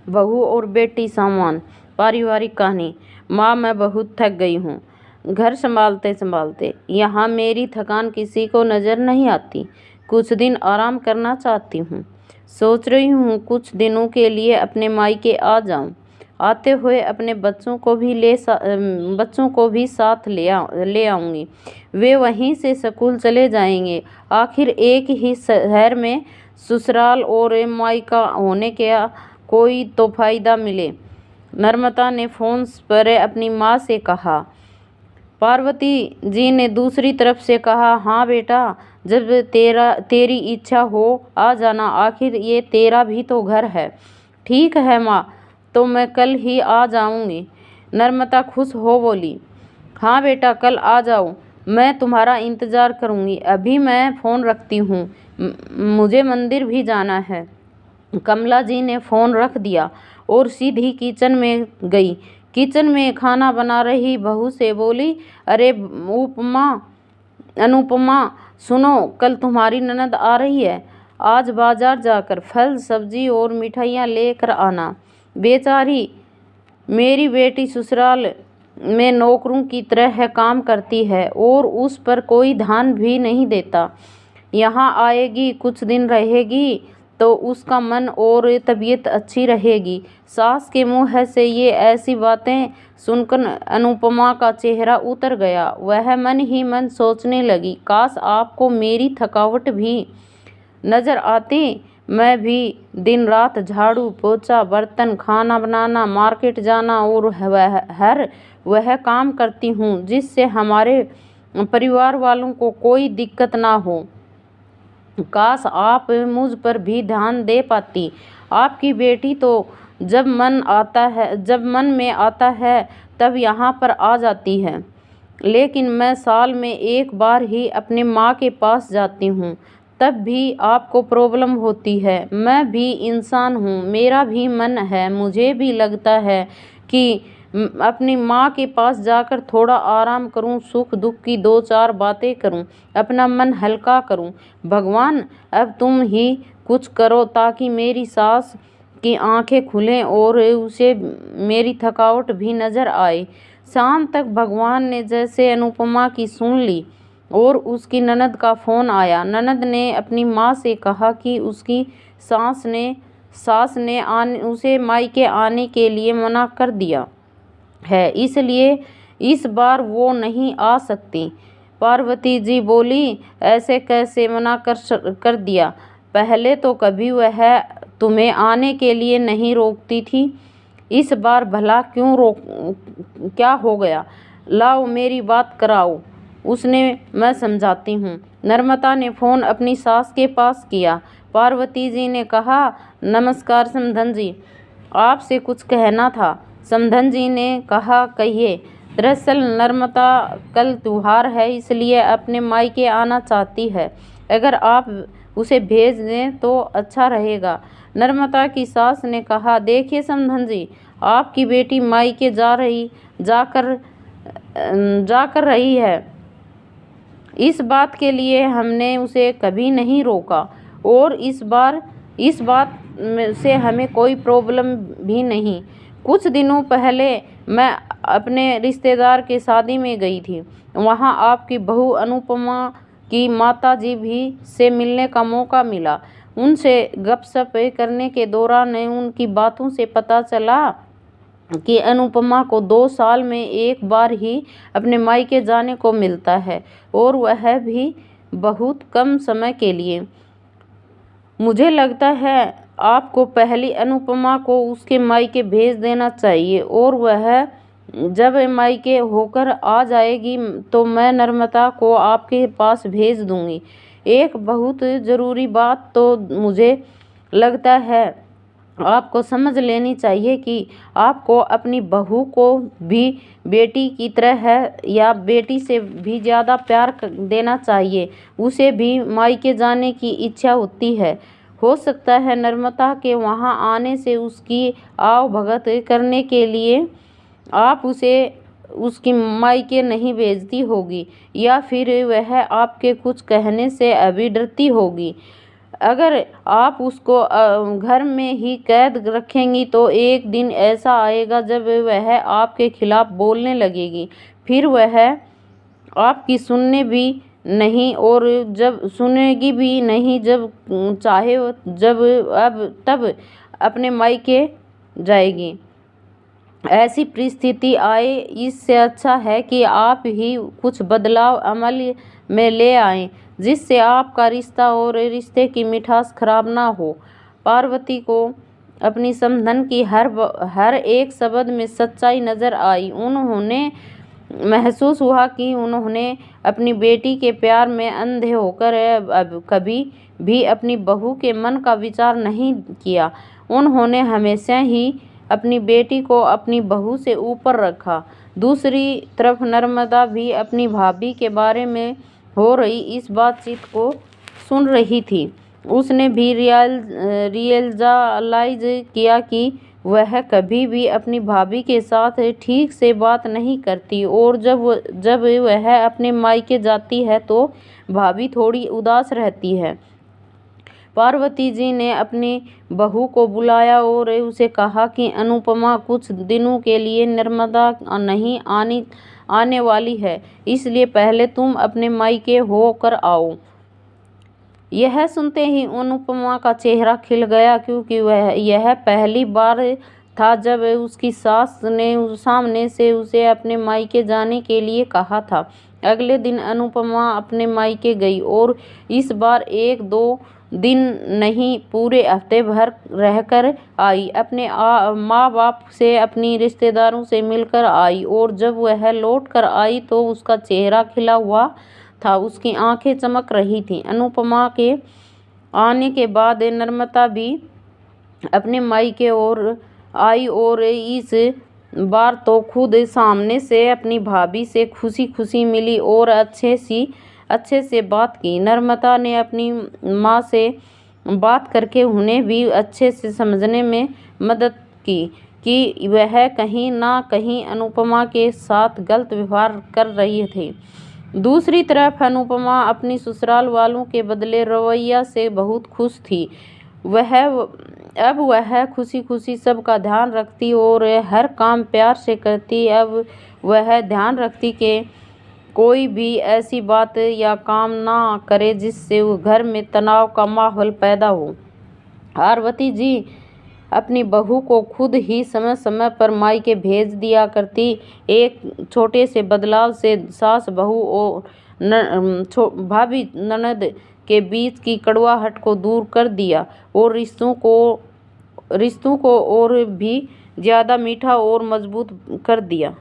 बहू और बेटी सामान। पारिवारिक कहानी। माँ, मैं बहुत थक गई हूँ घर संभालते संभालते। यहाँ मेरी थकान किसी को नज़र नहीं आती। कुछ दिन आराम करना चाहती हूँ। सोच रही हूँ कुछ दिनों के लिए अपने मायके आ जाऊँ। आते हुए अपने बच्चों को भी साथ ले आऊँगी। वे वहीं से स्कूल चले जाएंगे। आखिर एक ही शहर में ससुराल और मायका होने का कोई तो फायदा मिले। नर्मदा ने फोन पर अपनी माँ से कहा। पार्वती जी ने दूसरी तरफ से कहा, हाँ बेटा, जब तेरी इच्छा हो आ जाना। आखिर ये तेरा भी तो घर है। ठीक है माँ, तो मैं कल ही आ जाऊंगी। नर्मदा खुश हो बोली। हाँ बेटा, कल आ जाओ, मैं तुम्हारा इंतज़ार करूंगी। अभी मैं फ़ोन रखती हूँ, मुझे मंदिर भी जाना है। कमला जी ने फ़ोन रख दिया और सीधी किचन में गई। किचन में खाना बना रही बहू से बोली, अरे अनुपमा, सुनो, कल तुम्हारी ननद आ रही है। आज बाजार जाकर फल सब्जी और मिठाइयाँ लेकर आना। बेचारी मेरी बेटी ससुराल में नौकरों की तरह काम करती है और उस पर कोई ध्यान भी नहीं देता। यहाँ आएगी, कुछ दिन रहेगी तो उसका मन और तबीयत अच्छी रहेगी। सास के मुँह से ये ऐसी बातें सुनकर अनुपमा का चेहरा उतर गया। वह मन ही मन सोचने लगी, काश आपको मेरी थकावट भी नज़र आती। मैं भी दिन रात झाड़ू पोछा, बर्तन, खाना बनाना, मार्केट जाना और वह काम करती हूँ जिससे हमारे परिवार वालों को कोई दिक्कत ना हो। काश आप मुझ पर भी ध्यान दे पाती। आपकी बेटी तो जब मन में आता है तब यहाँ पर आ जाती है, लेकिन मैं साल में एक बार ही अपने माँ के पास जाती हूँ, तब भी आपको प्रॉब्लम होती है। मैं भी इंसान हूँ, मेरा भी मन है। मुझे भी लगता है कि अपनी माँ के पास जाकर थोड़ा आराम करूं, सुख दुख की दो चार बातें करूं, अपना मन हल्का करूं। भगवान, अब तुम ही कुछ करो ताकि मेरी सास की आंखें खुलें और उसे मेरी थकावट भी नज़र आए। शाम तक भगवान ने जैसे अनुपमा की सुन ली और उसकी ननद का फ़ोन आया। ननद ने अपनी माँ से कहा कि उसकी सास ने उसे मायके आने के लिए मना कर दिया है, इसलिए इस बार वो नहीं आ सकती। पार्वती जी बोली, ऐसे कैसे मना कर दिया? पहले तो कभी वह तुम्हें आने के लिए नहीं रोकती थी, इस बार भला क्या हो गया? लाओ मेरी बात कराओ उसने, मैं समझाती हूँ। नर्मदा ने फ़ोन अपनी सास के पास किया। पार्वती जी ने कहा, नमस्कार समधन जी, आपसे कुछ कहना था। समधन जी ने कहा, कहिए। दरअसल नर्मदा कल त्योहार है, इसलिए अपने मायके आना चाहती है। अगर आप उसे भेज दें तो अच्छा रहेगा। नर्मदा की सास ने कहा, देखिए समधन जी, आपकी बेटी मायके जाकर रही है, इस बात के लिए हमने उसे कभी नहीं रोका और इस बात से हमें कोई प्रॉब्लम भी नहीं। कुछ दिनों पहले मैं अपने रिश्तेदार के शादी में गई थी। वहाँ आपकी बहू अनुपमा की माताजी भी से मिलने का मौका मिला। उनसे गपशप करने के दौरान उनकी बातों से पता चला कि अनुपमा को 2 साल में एक बार ही अपने मायके जाने को मिलता है और वह भी बहुत कम समय के लिए। मुझे लगता है आपको पहली अनुपमा को उसके मायके भेज देना चाहिए और वह जब मायके होकर आ जाएगी तो मैं नर्मदा को आपके पास भेज दूंगी। एक बहुत ज़रूरी बात तो मुझे लगता है आपको समझ लेनी चाहिए कि आपको अपनी बहू को भी बेटी की तरह या बेटी से भी ज़्यादा प्यार देना चाहिए। उसे भी मायके जाने की इच्छा होती है। हो सकता है नर्मदा के वहाँ आने से उसकी आवभगत करने के लिए आप उसे उसकी मायके नहीं भेजती होगी, या फिर वह आपके कुछ कहने से अभी डरती होगी। अगर आप उसको घर में ही कैद रखेंगी तो एक दिन ऐसा आएगा जब वह आपके खिलाफ बोलने लगेगी, फिर वह आपकी सुनने भी नहीं, और जब सुनेगी भी नहीं, जब चाहे जब अब तब अपने मायके जाएगी। ऐसी परिस्थिति आए, इससे अच्छा है कि आप ही कुछ बदलाव अमल में ले आएं, जिससे आपका रिश्ता और रिश्ते की मिठास खराब ना हो। पार्वती को अपनी समधन की हर एक शब्द में सच्चाई नजर आई। उन्होंने महसूस हुआ कि उन्होंने अपनी बेटी के प्यार में अंधे होकर अब कभी भी अपनी बहू के मन का विचार नहीं किया। उन्होंने हमेशा ही अपनी बेटी को अपनी बहू से ऊपर रखा। दूसरी तरफ नर्मदा भी अपनी भाभी के बारे में हो रही इस बातचीत को सुन रही थी। उसने भी रियलाइज किया कि वह कभी भी अपनी भाभी के साथ ठीक से बात नहीं करती, और जब वह अपने मायके जाती है तो भाभी थोड़ी उदास रहती है। पार्वती जी ने अपनी बहू को बुलाया और उसे कहा कि अनुपमा कुछ दिनों के लिए नर्मदा नहीं आने वाली है, इसलिए पहले तुम अपने मायके हो कर आओ। यह सुनते ही अनुपमा का चेहरा खिल गया, क्योंकि यह पहली बार था जब उसकी सास ने सामने से उसे अपने मायके जाने के लिए कहा था। अगले दिन अनुपमा अपने मायके गई, और इस बार 1-2 दिन नहीं, पूरे हफ्ते भर रहकर आई। अपने माँ बाप से, अपनी रिश्तेदारों से मिलकर आई, और जब वह लौट कर आई तो उसका चेहरा खिला हुआ था, उसकी आंखें चमक रही थीं। अनुपमा के आने के बाद नर्मदा भी अपने मायके और आई, और इस बार तो खुद सामने से अपनी भाभी से खुशी खुशी मिली और अच्छे से बात की। नर्मदा ने अपनी माँ से बात करके उन्हें भी अच्छे से समझने में मदद की कि वह कहीं ना कहीं अनुपमा के साथ गलत व्यवहार कर रही थी। दूसरी तरफ अनुपमा अपनी ससुराल वालों के बदले रवैया से बहुत खुश थी। अब वह खुशी खुशी सबका ध्यान रखती और हर काम प्यार से करती। अब वह ध्यान रखती कि कोई भी ऐसी बात या काम ना करे जिससे घर में तनाव का माहौल पैदा हो। पार्वती जी अपनी बहू को खुद ही समय समय पर मायके भेज दिया करती। एक छोटे से बदलाव से सास बहू और भाभी ननद के बीच की कड़वाहट को दूर कर दिया, और रिश्तों को और भी ज़्यादा मीठा और मजबूत कर दिया।